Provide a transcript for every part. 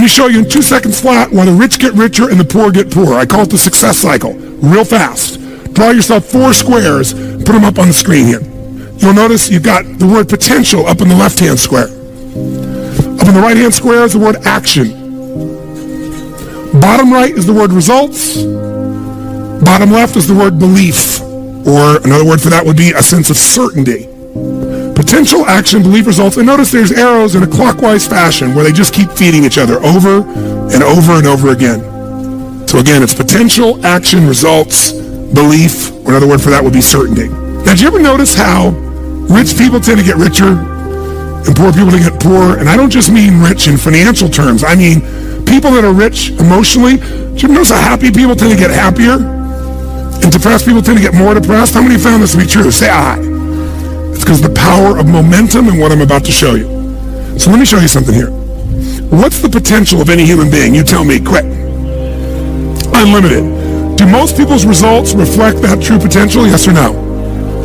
me show you in 2 seconds flat why the rich get richer and the poor get poorer. I call it the success cycle. Real fast. Draw yourself 4 squares, put them up on the screen here. You'll notice you've got the word potential up in the left-hand square. Up in the right-hand square is the word action. Bottom right is the word results. Bottom left is the word belief, or another word for that would be a sense of certainty. Potential, action, belief, results. And notice there's arrows in a clockwise fashion where they just keep feeding each other over and over and over again. So again, it's potential, action, results, belief, or another word for that would be certainty. Now, do you ever notice how rich people tend to get richer and poor people tend to get poorer? And I don't just mean rich in financial terms. I mean people that are rich emotionally. Do you ever notice how happy people tend to get happier? And depressed people tend to get more depressed? How many found this to be true? Say aye. It's because of the power of momentum and what I'm about to show you. So let me show you something here. What's the potential of any human being? You tell me, quick. Unlimited. Do most people's results reflect that true potential? Yes or no?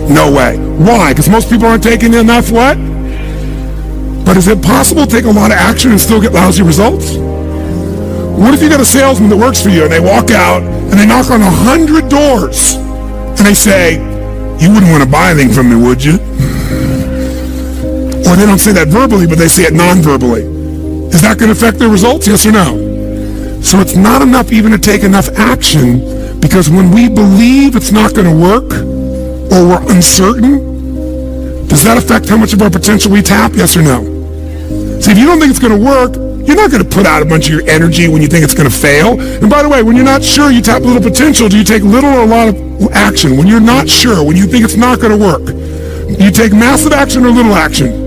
No way. Why? Because most people aren't taking enough what? But is it possible to take a lot of action and still get lousy results? What if you got a salesman that works for you and they walk out and they knock on 100 doors and they say, you wouldn't want to buy anything from me, would you? Or they don't say that verbally, but they say it non-verbally. Is that going to affect their results? Yes or no? So it's not enough even to take enough action, because when we believe it's not going to work or we're uncertain, does that affect how much of our potential we tap? Yes or no? See, if you don't think it's going to work, you're not going to put out a bunch of your energy when you think it's going to fail. And by the way, when you're not sure, you tap little potential. Do you take little or a lot of action? When you're not sure, when you think it's not going to work, do you take massive action or little action?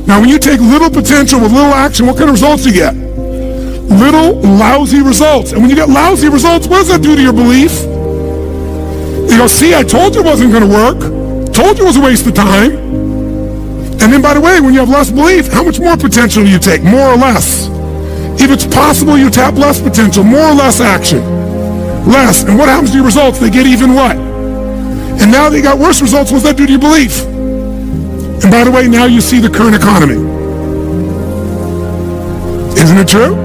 Now, when you take little potential with little action, what kind of results do you get? Little lousy results. And when you get lousy results, what does that do to your belief? You go, see, I told you it wasn't going to work. Told you it was a waste of time. And then, by the way, when you have less belief, how much more potential do you take? More or less? If it's possible, you tap less potential, more or less action. Less. And what happens to your results? They get even what? And now they got worse results. What's that do to your belief? And by the way, now you see the current economy. Isn't it true?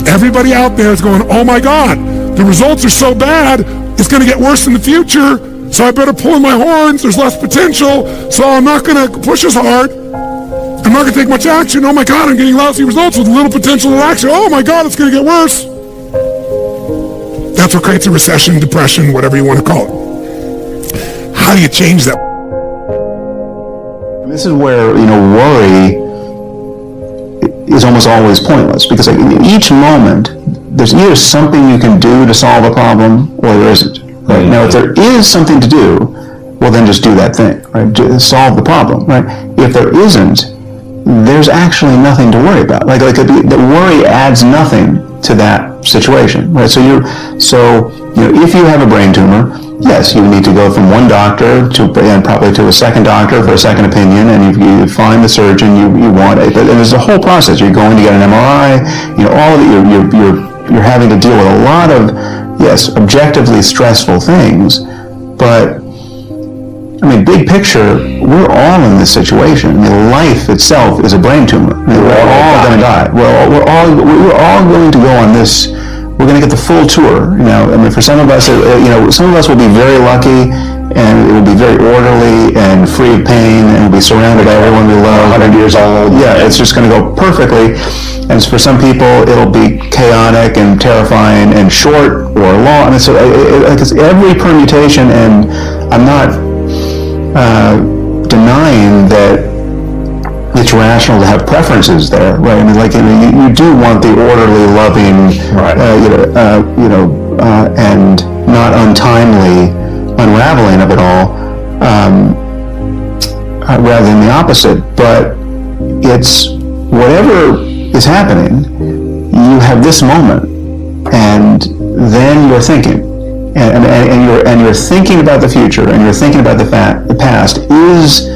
Everybody out there is going, oh my God, the results are so bad, it's going to get worse in the future, so I better pull in my horns, there's less potential, so I'm not going to push as hard. I'm not going to take much action. Oh my God, I'm getting lousy results with little potential of action. Oh my God, it's going to get worse. That's what creates a recession, depression, whatever you want to call it. How do you change that? This is where, worry is almost always pointless, because in each moment, there's either something you can do to solve a problem or there isn't. Right? Now, if there is something to do, well, then just do that thing, right? Solve the problem, right? If there isn't, there's actually nothing to worry about. Like the worry adds nothing to that situation, right? So if you have a brain tumor, yes, you need to go from one doctor and probably to a second doctor for a second opinion, and you find the surgeon you want. And there's a whole process. You're going to get an MRI. All of it. You're having to deal with a lot of, yes, objectively stressful things. But big picture, we're all in this situation. Life itself is a brain tumor. We're all going to die. We're all going to go on this. We're going to get the full tour. For some of us, some of us will be very lucky, and it will be very orderly and free of pain, and we'll be surrounded by everyone we love. 100 years old. Yeah, it's just going to go perfectly. And for some people, it'll be chaotic and terrifying and short or long. It's every permutation, and I'm not denying that it's rational to have preferences there, right? You do want the orderly, loving, right. And not untimely unraveling of it all, rather than the opposite. But it's whatever is happening, you have this moment, and then you're thinking, and you're thinking about the future, and you're thinking about the past is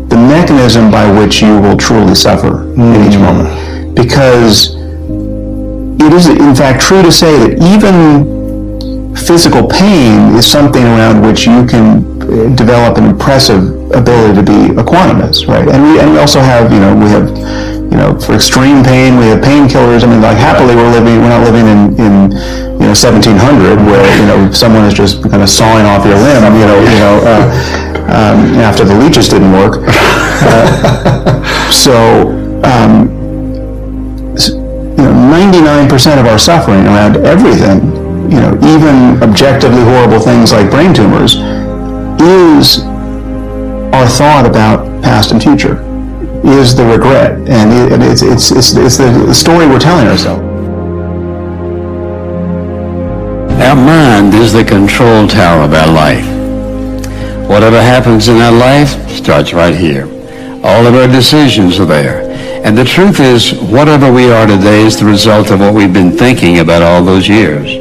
the mechanism by which you will truly suffer in each moment. Because it is, in fact, true to say that even physical pain is something around which you can develop an impressive ability to be equanimous, right? And we also have, for extreme pain, we have painkillers. I mean, like, happily we're not living in 1700 where, someone is just kind of sawing off your limb, after the leeches didn't work. So 99% of our suffering around everything, even objectively horrible things like brain tumors, is our thought about past and future, is the regret, and it's the story we're telling ourselves. Our mind is the control tower of our life. Whatever happens in our life starts right here. All of our decisions are there. And the truth is, whatever we are today is the result of what we've been thinking about all those years.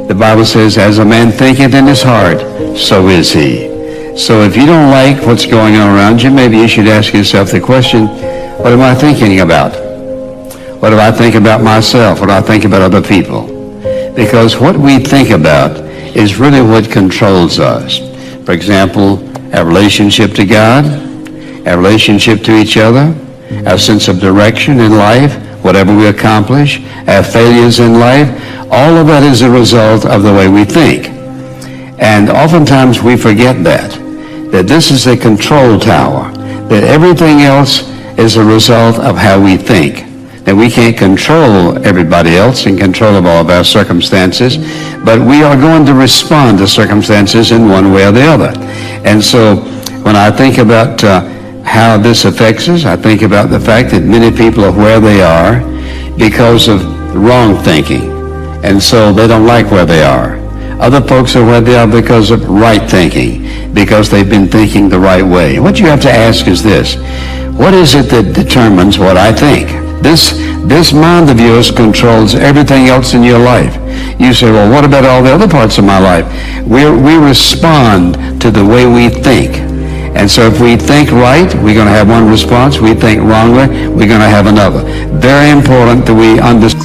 The Bible says, as a man thinketh in his heart, so is he. So if you don't like what's going on around you, maybe you should ask yourself the question, what am I thinking about? What do I think about myself? What do I think about other people? Because what we think about is really what controls us. For example, our relationship to God, our relationship to each other, our sense of direction in life, whatever we accomplish, our failures in life, all of that is a result of the way we think. And oftentimes we forget that this is a control tower, that everything else is a result of how we think. That we can't control everybody else in control of all of our circumstances, but we are going to respond to circumstances in one way or the other. And so when I think about how this affects us, I think about the fact that many people are where they are because of wrong thinking, and so they don't like where they are. Other folks are where they are because of right thinking, because they've been thinking the right way. What you have to ask is this: what is it that determines what I think? This mind of yours controls everything else in your life. You say, well, what about all the other parts of my life? We respond to the way we think. And so if we think right, we're going to have one response. We think wrongly, we're going to have another. Very important that we understand.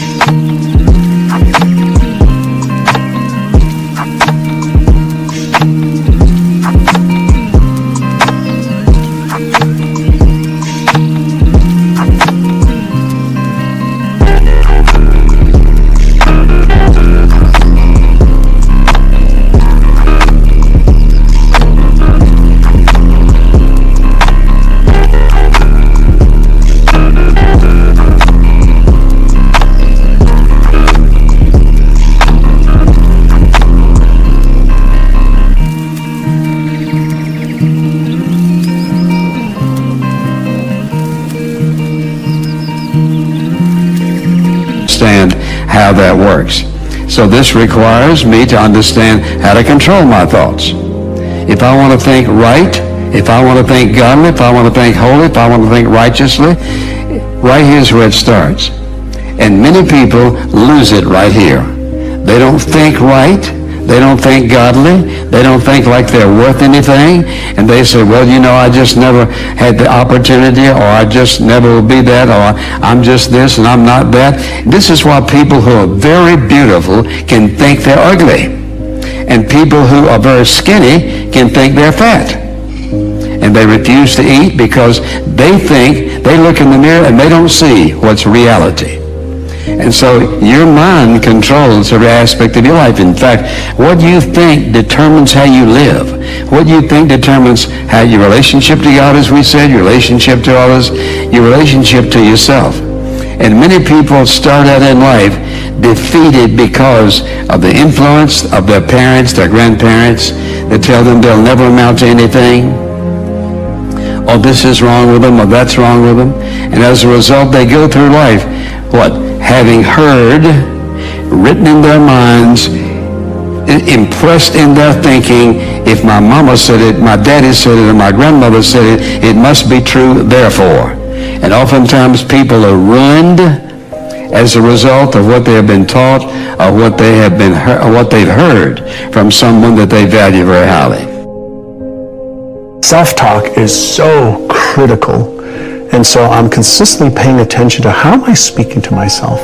How that works. So this requires me to understand how to control my thoughts. If I want to think right, if I want to think godly, if I want to think holy, if I want to think righteously, right here's where it starts. And many people lose it right here. They don't think right. They don't think godly. They don't think like they're worth anything. And they say, well, I just never had the opportunity, or I just never will be that, or I'm just this and I'm not that. This is why people who are very beautiful can think they're ugly. And people who are very skinny can think they're fat. And they refuse to eat because they look in the mirror and they don't see what's reality. And so your mind controls every aspect of your life. In fact, what you think determines how you live. What you think determines how your relationship to God, as we said, your relationship to others, your relationship to yourself. And many people start out in life defeated because of the influence of their parents, their grandparents, that tell them they'll never amount to anything. Or this is wrong with them, or that's wrong with them. And as a result, they go through life, having heard, written in their minds, impressed in their thinking, if my mama said it, my daddy said it, or my grandmother said it, it must be true, therefore. And oftentimes people are ruined as a result of what they have been taught, or what they've heard from someone that they value very highly. Self-talk is so critical. And so I'm consistently paying attention to how am I speaking to myself?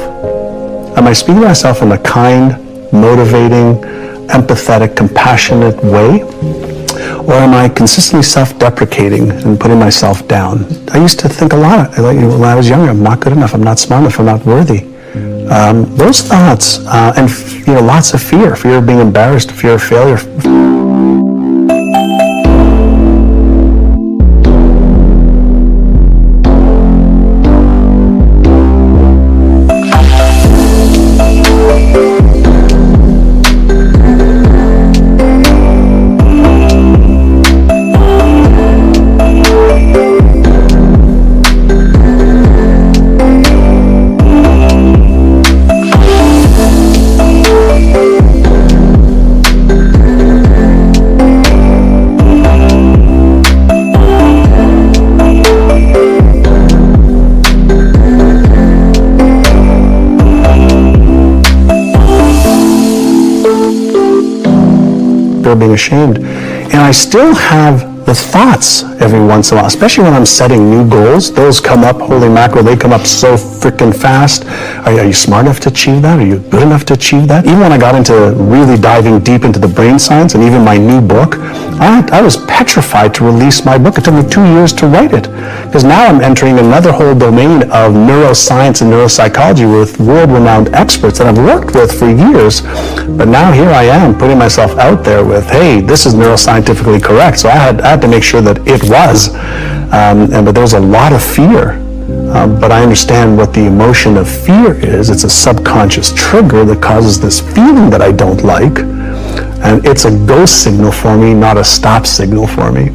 Am I speaking to myself in a kind, motivating, empathetic, compassionate way? Or am I consistently self-deprecating and putting myself down? I used to think a lot, when I was younger, I'm not good enough, I'm not smart enough, I'm not worthy. Those thoughts, and lots of fear of being embarrassed, fear of failure. Being ashamed, and I still have the thoughts every once in a while, especially when I'm setting new goals. Those come up, holy mackerel, they come up so freaking fast. Are you smart enough to achieve that? Are you good enough to achieve that? Even when I got into really diving deep into the brain science and even my new book, I was petrified to release my book. It took me 2 years to write it, because now I'm entering another whole domain of neuroscience and neuropsychology with world-renowned experts that I've worked with for years. But now here I am putting myself out there with, hey, this is neuroscientifically correct. So I had to make sure that it was. But there's a lot of fear. But I understand what the emotion of fear is. It's a subconscious trigger that causes this feeling that I don't like. And it's a go signal for me, not a stop signal for me.